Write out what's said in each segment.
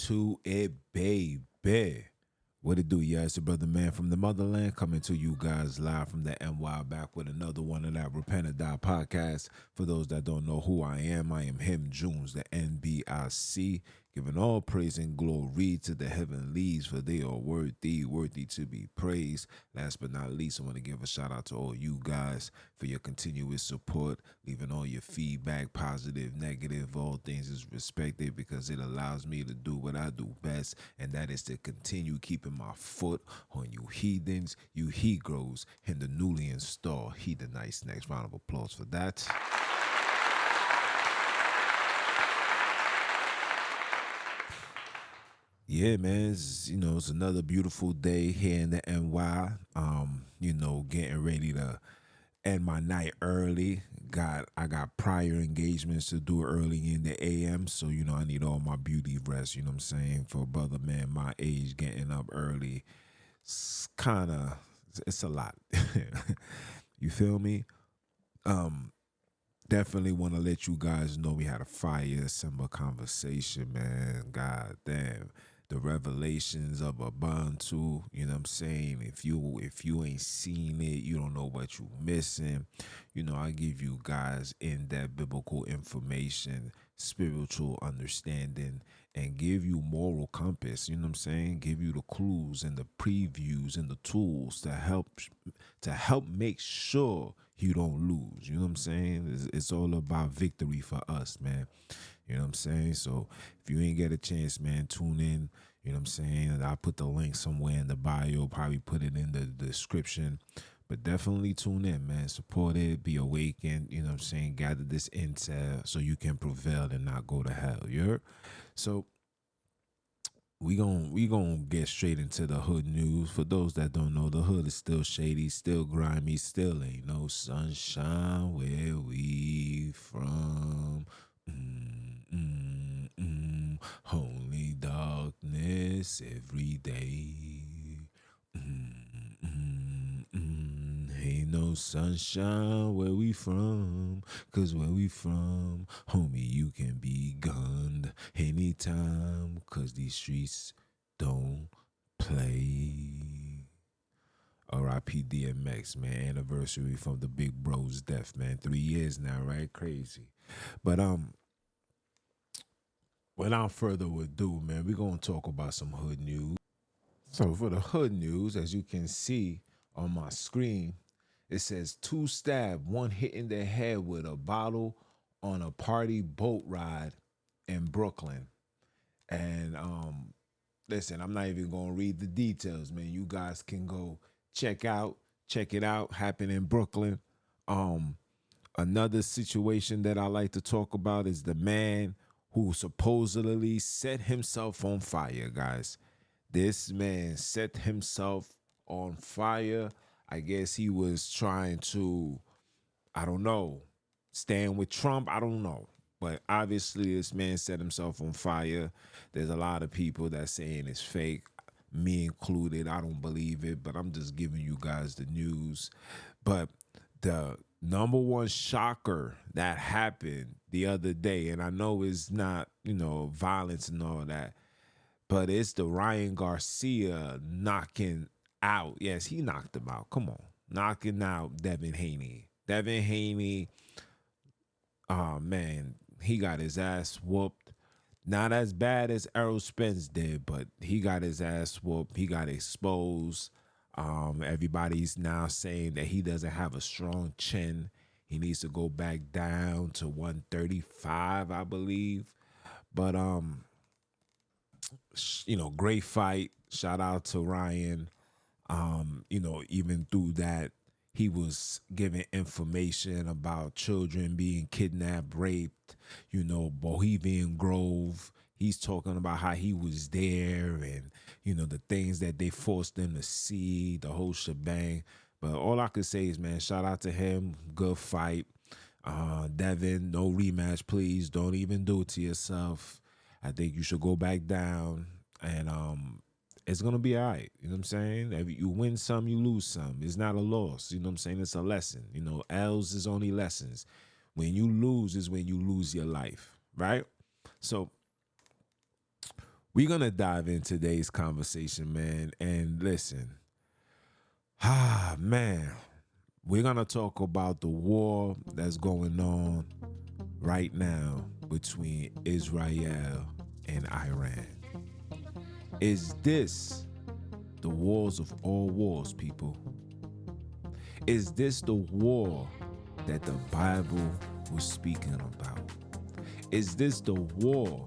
into it, baby. What it do, yeah? It's your brother man from the motherland coming to you guys live from the NY back with another one of that Repent or Die podcast. For those that don't know who I am him, Junes, the NBIC, giving all praise and glory to the heavenlies, for they are worthy to be praised. Last but not least, I want to give a shout out to all you guys for your continuous support, leaving all your feedback, positive, negative, all things is respected because it allows me to do what I do best, and that is to continue keeping my foot on you heathens, you he-grows, and the newly installed heathenites. Next round of applause for that. Yeah, man, it's another beautiful day here in the NY. Getting ready to end my night early. I got prior engagements to do early in the AM, so I need all my beauty rest. You know what I'm saying? For a brother man my age, getting up early, it's a lot. You feel me? Um, Definitely want to let you guys know we had a fire summer conversation, man. God damn. The revelations of Ubuntu, you know what I'm saying? If you ain't seen it, you don't know what you missing. I give you guys in-depth biblical information, spiritual understanding, and give you moral compass, you know what I'm saying? Give you the clues and the previews and the tools to help make sure you don't lose. You know what I'm saying? It's all about victory for us, man. You know what I'm saying? So if you ain't get a chance, man, tune in. You know what I'm saying? I'll put the link somewhere in the bio, probably put it in the description. But definitely tune in, man. Support it, be awakened, you know what I'm saying? Gather this intel so you can prevail and not go to hell. You heard? So we gonna get straight into the hood news. For those that don't know, the hood is still shady, still grimy, still ain't no sunshine where we from. Only darkness every day. Ain't no sunshine where we from. 'Cause where we from, homie, you can be gunned anytime. 'Cause these streets don't play. R.I.P. DMX, man. Anniversary from the big bro's death, man. 3 years now, right? Crazy. But without further ado, man, we're gonna talk about some hood news. So for the hood news, as you can see on my screen, it says two stabbed, one hit in the head with a bottle on a party boat ride in Brooklyn. And listen, I'm not even gonna read the details, man. You guys can go check it out. Happened in Brooklyn. Um, Another situation that I like to talk about is the man who supposedly set himself on fire, guys. This man set himself on fire. I guess he was trying to, I don't know, stand with Trump. I don't know. But obviously, this man set himself on fire. There's a lot of people that saying it's fake, me included. I don't believe it, but I'm just giving you guys the news. But the number one shocker that happened the other day, and I know it's not, violence and all that, but it's the Ryan Garcia knocking out. Yes, he knocked him out. Come on. Knocking out Devin Haney. Devin Haney, oh man, he got his ass whooped. Not as bad as Errol Spence did, but he got his ass whooped. He got exposed. Everybody's now saying that he doesn't have a strong chin. He needs to go back down to 135, I believe. But great fight. Shout out to Ryan. Even through that, he was giving information about children being kidnapped, raped, Bohemian Grove. He's talking about how he was there and, the things that they forced him to see, the whole shebang. But all I could say is, man, shout out to him. Good fight. Devin, no rematch, please. Don't even do it to yourself. I think you should go back down and it's gonna be all right. You know what I'm saying? If you win some, you lose some. It's not a loss. You know what I'm saying? It's a lesson. L's is only lessons. When you lose is when you lose your life, right? So We're gonna dive in today's conversation, man. And listen, man, we're gonna talk about the war that's going on right now between Israel and Iran. Is this the wars of all wars, people? Is this the war that the Bible was speaking about? Is this the war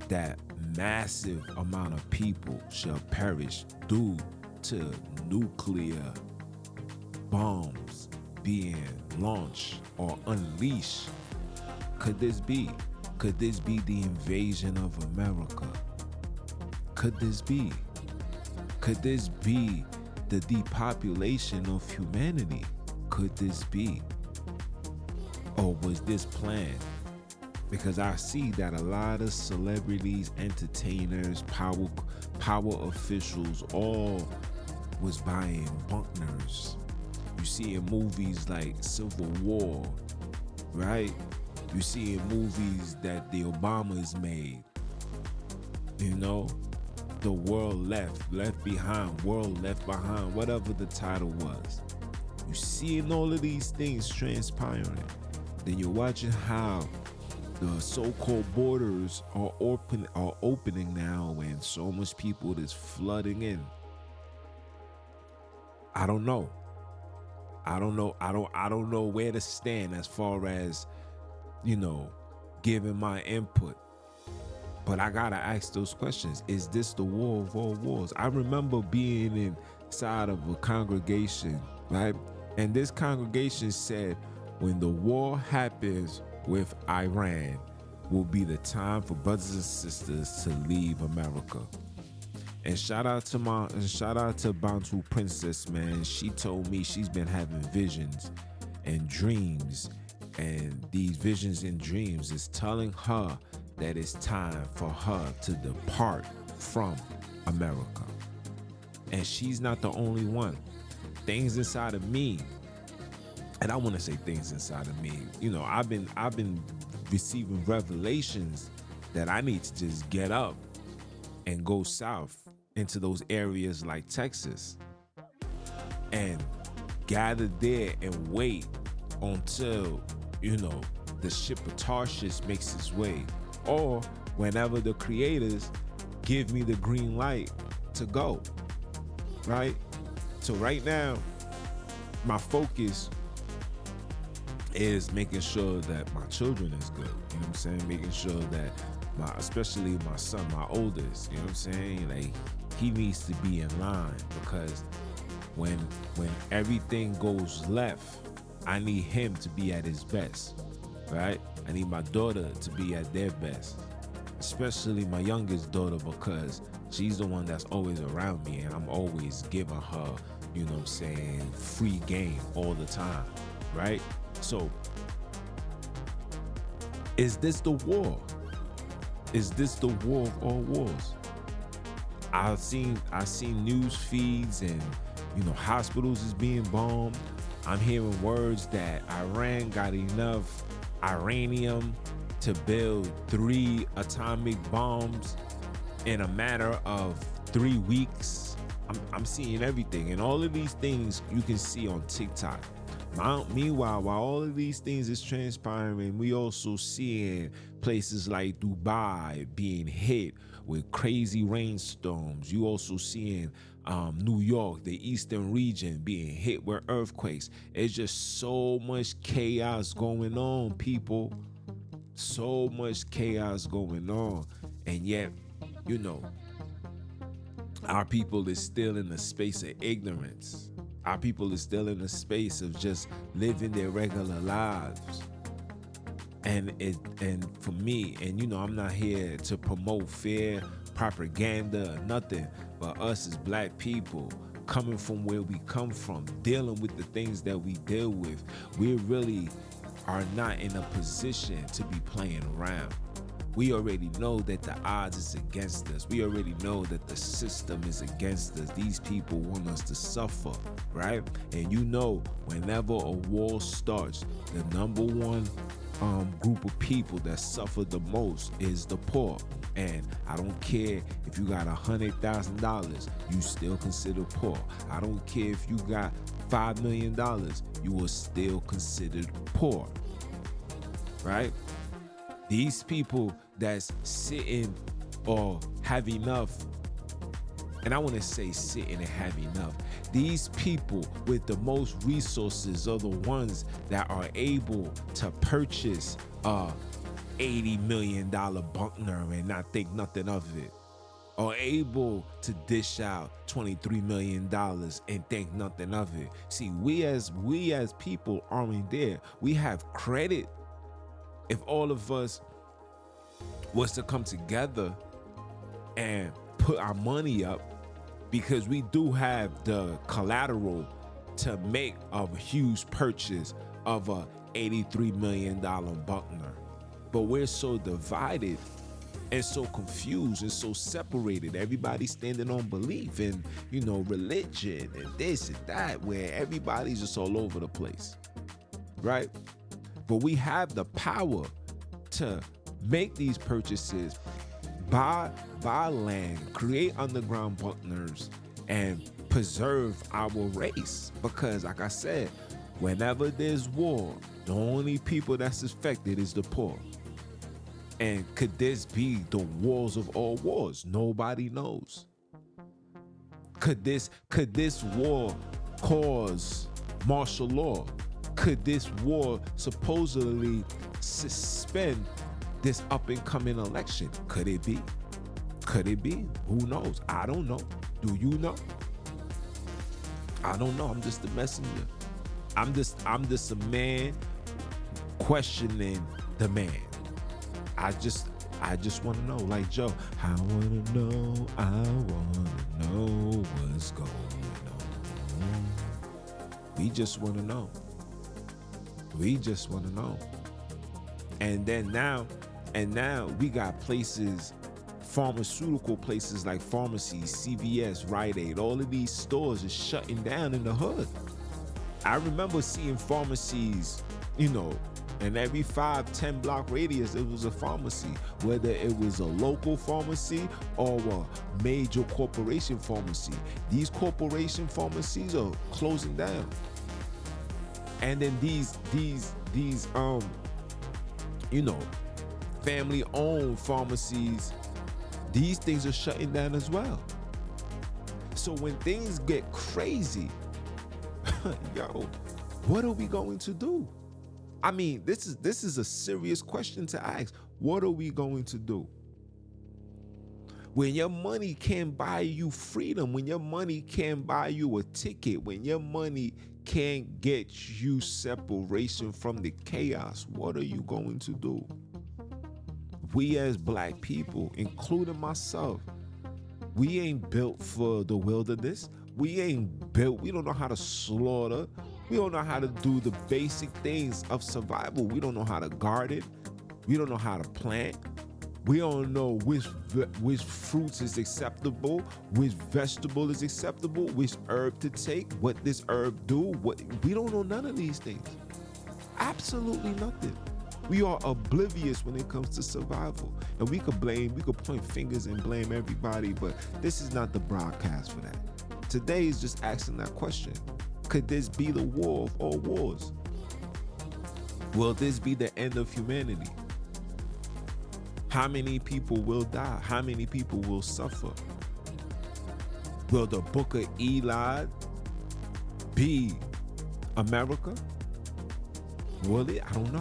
that massive amount of people shall perish due to nuclear bombs being launched or unleashed? Could this be? Could this be the invasion of America? Could this be? Could this be the depopulation of humanity? Could this be? Or was this planned? Because I see that a lot of celebrities, entertainers, power officials, all was buying bunkers. You see in movies like Civil War, right? You see in movies that the Obamas made. You know, the world left behind, whatever the title was. You seeing all of these things transpiring. Then you're watching how the so-called borders are opening now, and so much people is flooding in. I don't know. I don't know where to stand as far as, giving my input. But I gotta ask those questions. Is this the war of all wars? I remember being inside of a congregation, right? And this congregation said, when the war happens with Iran, will be the time for brothers and sisters to leave America. And shout out to Bantu Princess, man. She told me she's been having visions and dreams, and these visions and dreams is telling her that it's time for her to depart from America. And she's not the only one. Things inside of me, and I want to say things inside of me. I've been receiving revelations that I need to just get up and go south into those areas like Texas and gather there and wait until, the ship of Tarshish makes its way, or whenever the creators give me the green light to go, right? So right now, my focus is making sure that my children is good. You know what I'm saying? Making sure that especially my son, my oldest, you know what I'm saying? Like, he needs to be in line, because when everything goes left, I need him to be at his best, right? I need my daughter to be at their best, especially my youngest daughter, because she's the one that's always around me, and I'm always giving her, you know what I'm saying, free game all the time, right? So, is this the war? Is this the war of all wars? I've seen news feeds, and hospitals is being bombed. I'm hearing words that Iran got enough uranium to build 3 atomic bombs in a matter of 3 weeks. I'm seeing everything, and all of these things you can see on TikTok. Meanwhile, while all of these things is transpiring, we also seeing places like Dubai being hit with crazy rainstorms. You also seeing New York, the eastern region, being hit with earthquakes. It's just so much chaos going on, people. So much chaos going on. And yet, our people is still in the space of ignorance. Our people is still in the space of just living their regular lives. And for me, and I'm not here to promote fear, propaganda, or nothing, but us as black people, coming from where we come from, dealing with the things that we deal with, we really are not in a position to be playing around. We already know that the odds is against us. We already know that the system is against us. These people want us to suffer, right? And whenever a war starts, the number one group of people that suffer the most is the poor. And I don't care if you got $100,000, you still considered poor. I don't care if you got $5 million, you are still considered poor, right? These people that's sitting or have enough, and I want to say sitting and have enough, these people with the most resources are the ones that are able to purchase a $80 million Buckner and not think nothing of it, or able to dish out $23 million and think nothing of it. See, we as people aren't there. We have credit. If all of us was to come together and put our money up, because we do have the collateral to make a huge purchase of a $83 million Buckner. But we're so divided and so confused and so separated. Everybody's standing on belief and, religion and this and that, where everybody's just all over the place, right? But we have the power to make these purchases, buy land, create underground Buckners, and preserve our race. Because like I said, whenever there's war, the only people that's affected is the poor. And could this be the wars of all wars? Nobody knows. Could this war cause martial law? Could this war supposedly suspend this up and coming election? Could it be? Could it be? Who knows? I don't know. Do you know? I don't know. I'm just a messenger. I'm just a man questioning the man. I just want to know, like Joe. I want to know what's going on. We just want to know. We just want to know. And now we got places, pharmaceutical places like pharmacies, CVS, Rite Aid, all of these stores are shutting down in the hood. I remember seeing pharmacies, in every 5-10 block radius, it was a pharmacy, whether it was a local pharmacy or a major corporation pharmacy. These corporation pharmacies are closing down. And then these family-owned pharmacies, these things are shutting down as well. So when things get crazy, what are we going to do? I mean, this is a serious question to ask. What are we going to do? When your money can't buy you freedom, when your money can't buy you a ticket, when your money can't get you separation from the chaos, what are you going to do? We as black people, including myself, we ain't built for the wilderness. We don't know how to slaughter. We don't know how to do the basic things of survival. We don't know how to garden. We don't know how to plant. We don't know which fruits is acceptable, which vegetable is acceptable, which herb to take, what this herb do. We don't know none of these things. Absolutely nothing. We are oblivious when it comes to survival. And we could point fingers and blame everybody, but this is not the broadcast for that. Today is just asking that question. Could this be the war of all wars? Will this be the end of humanity? How many people will die? How many people will suffer? Will the Book of Eli be America? Will it? I don't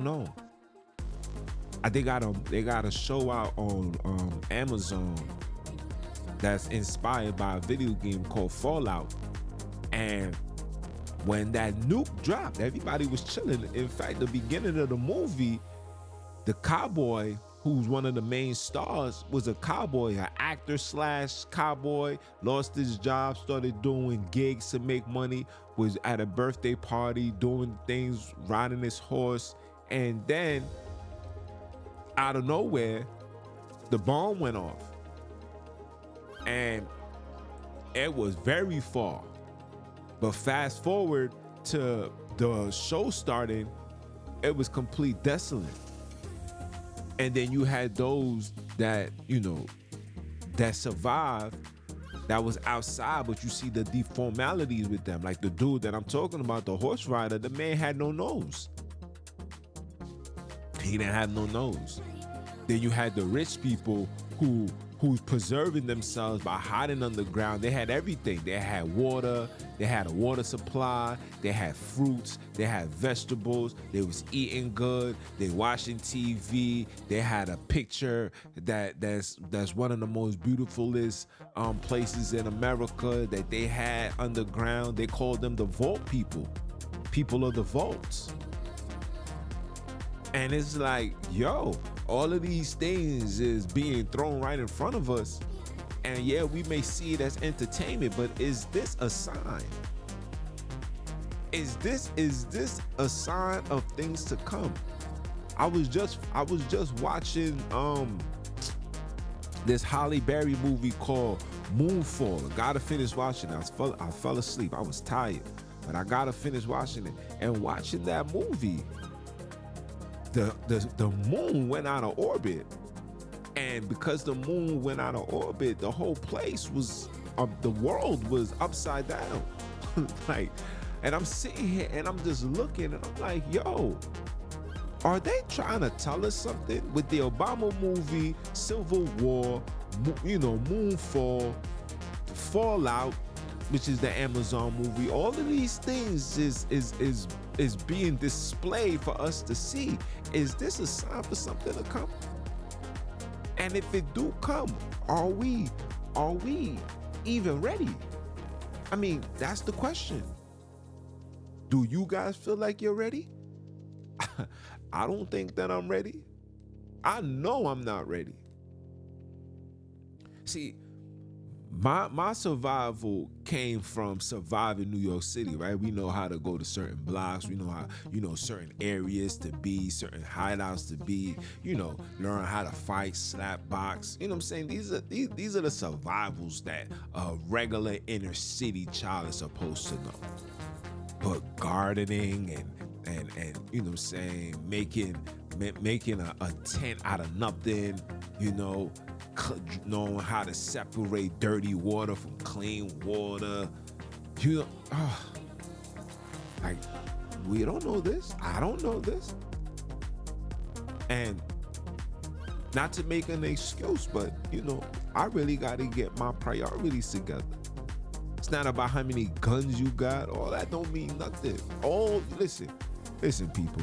know. They got a show out on Amazon that's inspired by a video game called Fallout. And when that nuke dropped, everybody was chilling. In fact, the beginning of the movie, the cowboy, who's one of the main stars, was a cowboy, an actor / cowboy, lost his job, started doing gigs to make money, was at a birthday party, doing things, riding his horse. And then, out of nowhere, the bomb went off. And it was very far. But fast forward to the show starting, it was complete desolate. And then you had those that, that survived, that was outside, but you see the deformalities with them. Like the dude that I'm talking about, the horse rider, the man had no nose. He didn't have no nose. Then you had the rich people who's preserving themselves by hiding underground. They had everything. They had water, they had a water supply, they had fruits, they had vegetables, they was eating good, they watching TV, they had a picture that's one of the most beautifulest places in America that they had underground. They called them the vault people of the vaults. And it's like, yo, all of these things is being thrown right in front of us. And yeah, we may see it as entertainment, but is this a sign? Is this a sign of things to come? I was just watching this Halle Berry movie called Moonfall. I gotta finish watching it. I fell asleep. I was tired, but I gotta finish watching it. And watching that movie, the moon went out of orbit, and because the moon went out of orbit, the whole place was the world was upside down. Like, and I'm sitting here and I'm just looking and I'm like, yo, are they trying to tell us something with the Obama movie, Civil War, Moonfall, Fallout, which is the Amazon movie? All of these things is being displayed for us to see. Is this a sign for something to come? And if it do come, are we even ready? I mean, that's the question. Do you guys feel like you're ready? I don't think that I'm ready. I know I'm not ready. See, my survival came from surviving New York City, right? We know how to go to certain blocks. We know how, certain areas to be, certain hideouts to be, learn how to fight, slap, box. You know what I'm saying? These are the survivals that a regular inner city child is supposed to know. But gardening and you know what I'm saying, making a tent out of nothing, knowing how to separate dirty water from clean water. Like, we don't know this. I don't know this. And not to make an excuse, but I really got to get my priorities together. It's not about how many guns you got. All that don't mean nothing. Listen, people.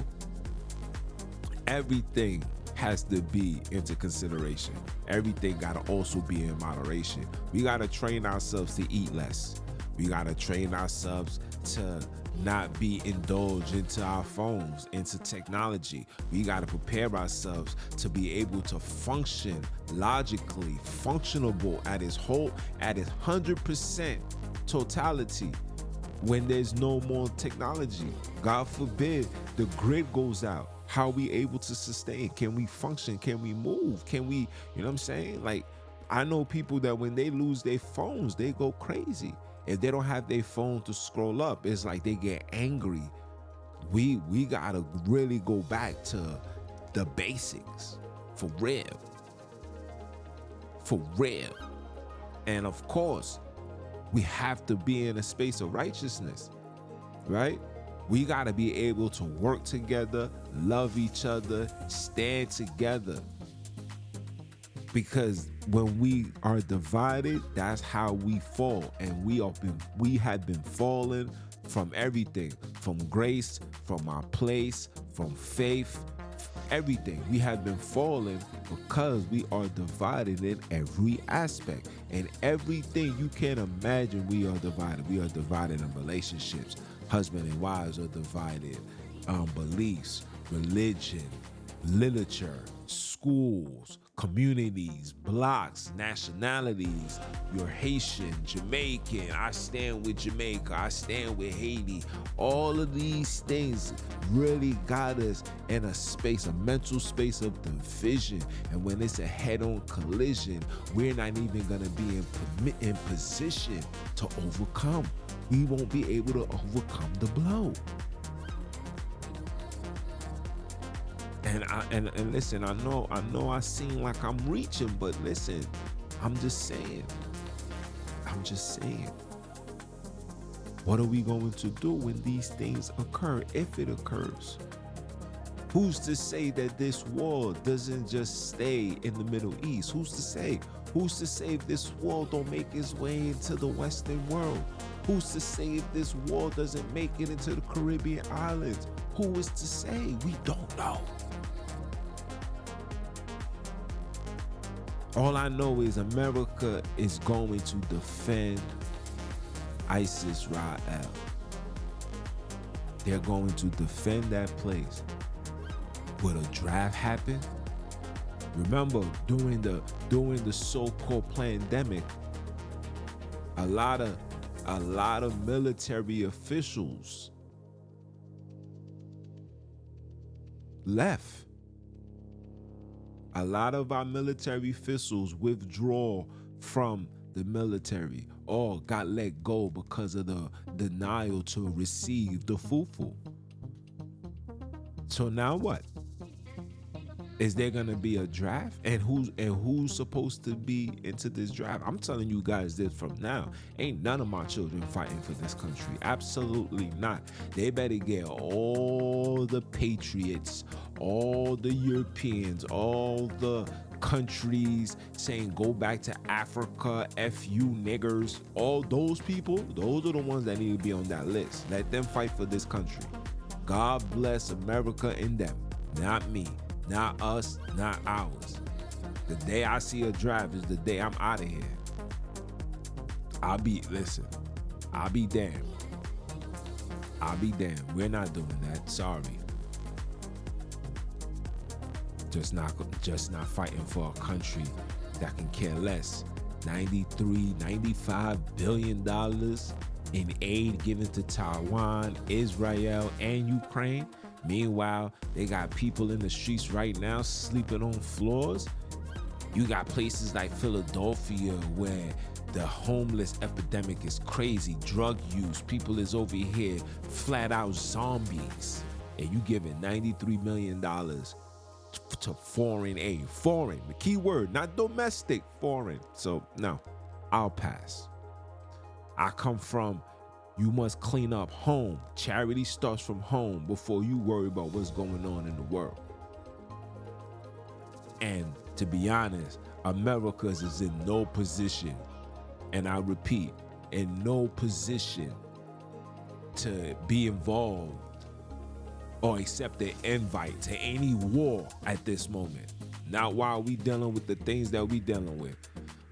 Everything has to be into consideration. Everything gotta also be in moderation. We gotta train ourselves to eat less. We gotta train ourselves to not be indulged into our phones, into technology. We gotta prepare ourselves to be able to function logically, functionable at its 100% totality when there's no more technology. God forbid the grid goes out. How are we able to sustain? Can we function? Can we move? Can we, you know what I'm saying? Like, I know people that when they lose their phones, they go crazy. If they don't have their phone to scroll up, it's like they get angry. We gotta really go back to the basics, for real. For real. And of course, we have to be in a space of righteousness, right? We got to be able to work together, love each other, stand together. Because when we are divided, that's how we fall. And we have been falling from everything, from grace, from our place, from faith, everything. We have been falling because we are divided in every aspect. And everything you can imagine, we are divided. We are divided in relationships. Husband and wives are divided. Beliefs, religion, literature, schools, communities, blocks, nationalities. You're Haitian, Jamaican. I stand with Jamaica. I stand with Haiti. All of these things really got us in a mental space of division. And when it's a head-on collision, we're not even going to be in position to overcome. We won't be able to overcome the blow. And listen, I know I seem like I'm reaching, but listen, I'm just saying. What are we going to do when these things occur, if it occurs? Who's to say that this war doesn't just stay in the Middle East? Who's to say? Who's to say if this war don't make its way into the Western world? Who's to say if this war doesn't make it into the Caribbean islands? Who is to say? We don't know. All I know is America is going to defend ISIS Ra'el. They're going to defend that place. Will a draft happen? Remember, during the so-called pandemic, a lot of military officials left. A lot of our military officials withdraw from the military or got let go because of the denial to receive the fufu. So now what? Is there gonna be a draft? And who's supposed to be into this draft? I'm telling you guys this from now. Ain't none of my children fighting for this country. Absolutely not. They better get all the patriots, all the Europeans, all the countries saying go back to Africa, F you niggers. All those people, those are the ones that need to be on that list. Let them fight for this country. God bless America and them, not me. Not us, not ours. The day I see a draft is the day I'm out of here. I'll be damned. We're not doing that. Sorry. Just not fighting for a country that can care less. $95 billion in aid given to Taiwan, Israel, and Ukraine. Meanwhile, they got people in the streets right now sleeping on floors. You got places like Philadelphia where the homeless epidemic is crazy. Drug use, people is over here flat out zombies. And you giving $93 million to foreign aid. Foreign, the key word, not domestic, foreign. So no, I'll pass. I come from, you must clean up home. Charity starts from home before you worry about what's going on in the world. And to be honest, America is in no position, and I repeat, in no position to be involved or accept an invite to any war at this moment. Not while we dealing with the things that we dealing with.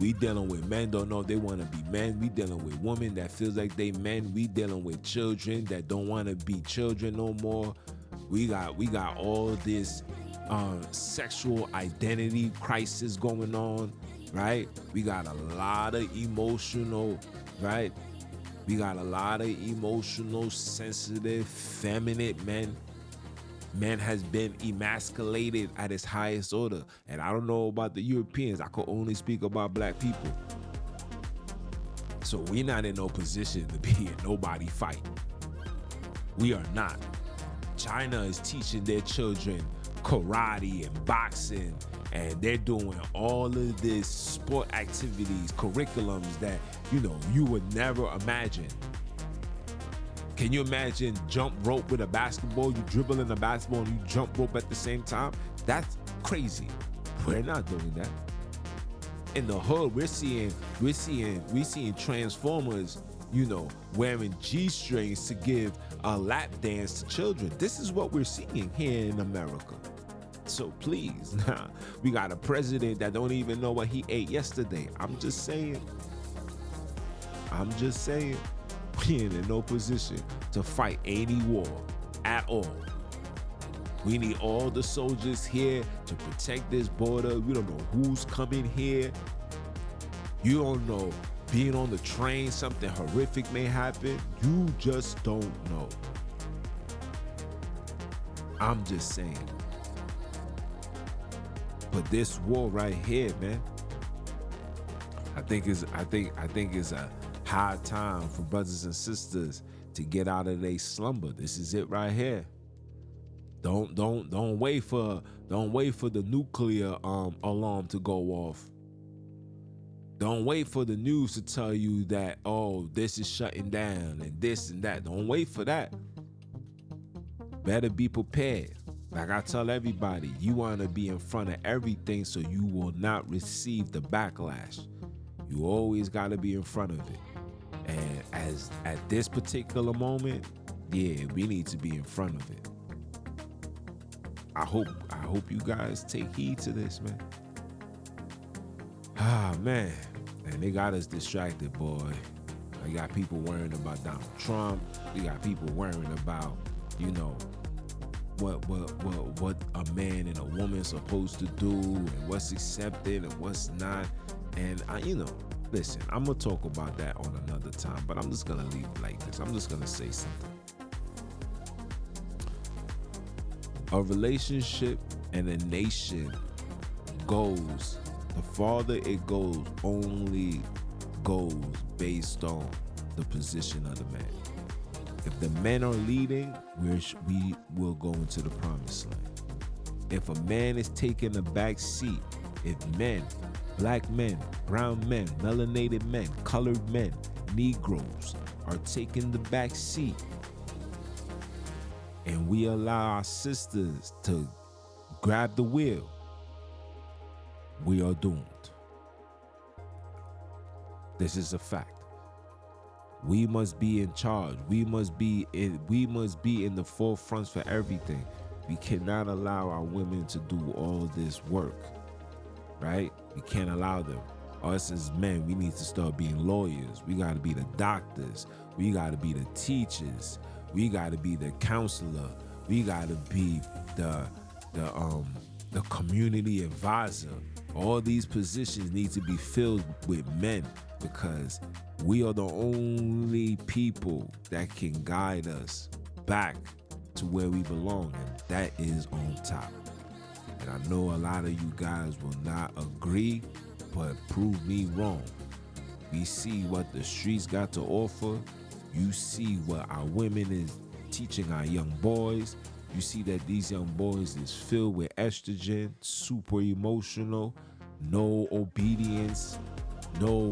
We dealing with men don't know if they want to be men. We dealing with women that feels like they men. We dealing with children that don't want to be children no more. We got all this sexual identity crisis going on, right? We got a lot of emotional, right? We got a lot of emotional, sensitive, feminine men. Man has been emasculated at its highest order. And I don't know about the Europeans. I could only speak about black people. So we're not in no position to be in nobody fight. We are not. China is teaching their children karate and boxing, and they're doing all of this sport activities, curriculums that, you would never imagine. Can you imagine jump rope with a basketball? You dribble in the basketball and you jump rope at the same time? That's crazy. We're not doing that. In the hood, we're seeing Transformers, wearing G-strings to give a lap dance to children. This is what we're seeing here in America. So please, we got a president that don't even know what he ate yesterday. I'm just saying. We ain't in no position to fight any war at all. We need all the soldiers here to protect this border. We don't know who's coming here. You don't know. Being on the train, something horrific may happen. You just don't know. I'm just saying. But this war right here, man, I think is a high time for brothers and sisters to get out of their slumber. This is it right here. Don't wait for the nuclear alarm to go off. Don't wait for the news to tell you that, oh, this is shutting down and this and that. Don't wait for that. Better be prepared. Like I tell everybody, you want to be in front of everything so you will not receive the backlash. You always got to be in front of it. And as at this particular moment, yeah, we need to be in front of it. I hope you guys take heed to this, man. Ah, man. And they got us distracted, boy. I got people worrying about Donald Trump. We got people worrying about, what a man and a woman supposed to do and what's accepted and what's not. And listen, I'm gonna talk about that on another time, but I'm just gonna leave it like this. I'm just gonna say something. A relationship and a nation goes, the farther it goes, only goes based on the position of the man. If the men are leading, we will go into the promised land. If a man is taking a back seat, if men, black men, brown men, melanated men, colored men, Negroes are taking the back seat, and we allow our sisters to grab the wheel, we are doomed. This is a fact. We must be in charge. We must be in the forefronts for everything. We cannot allow our women to do all this work, right? We can't allow them. Us as men, we need to start being lawyers. We got to be the doctors. We got to be the teachers. We got to be the counselor. We got to be the community advisor. All these positions need to be filled with men, because we are the only people that can guide us back to where we belong, and that is on top. And I know a lot of you guys will not agree, but prove me wrong. We see what the streets got to offer. You see what our women is teaching our young boys. You see that these young boys is filled with estrogen, super emotional, no obedience, no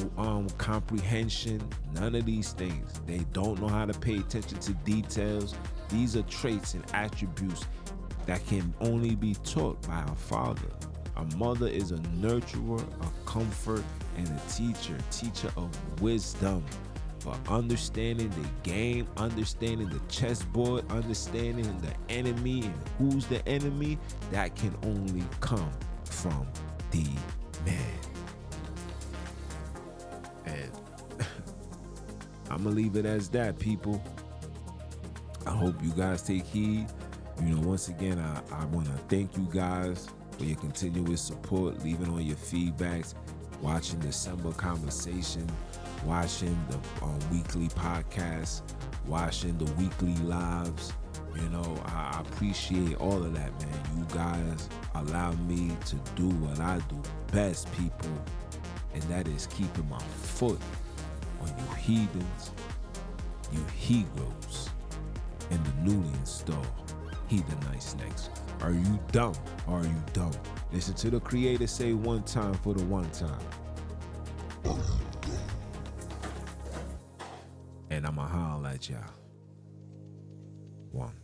comprehension, none of these things. They don't know how to pay attention to details. These are traits and attributes that can only be taught by a father. A mother is a nurturer, a comfort, and a teacher of wisdom. For understanding the game, understanding the chessboard, understanding the enemy and who's the enemy, that can only come from the man. And I'm gonna leave it as that, people. I hope you guys take heed. Once again, I want to thank you guys for your continuous support, leaving all your feedbacks, watching December Conversation, watching the weekly podcast, watching the weekly lives. I appreciate all of that, man. You guys allow me to do what I do best, people, and that is keeping my foot on you heathens, you he-goats, and the newly installed heathenites next. Are you dumb? Are you dumb? Listen to the Creator say one time for the one time. And I'ma holler at y'all. One.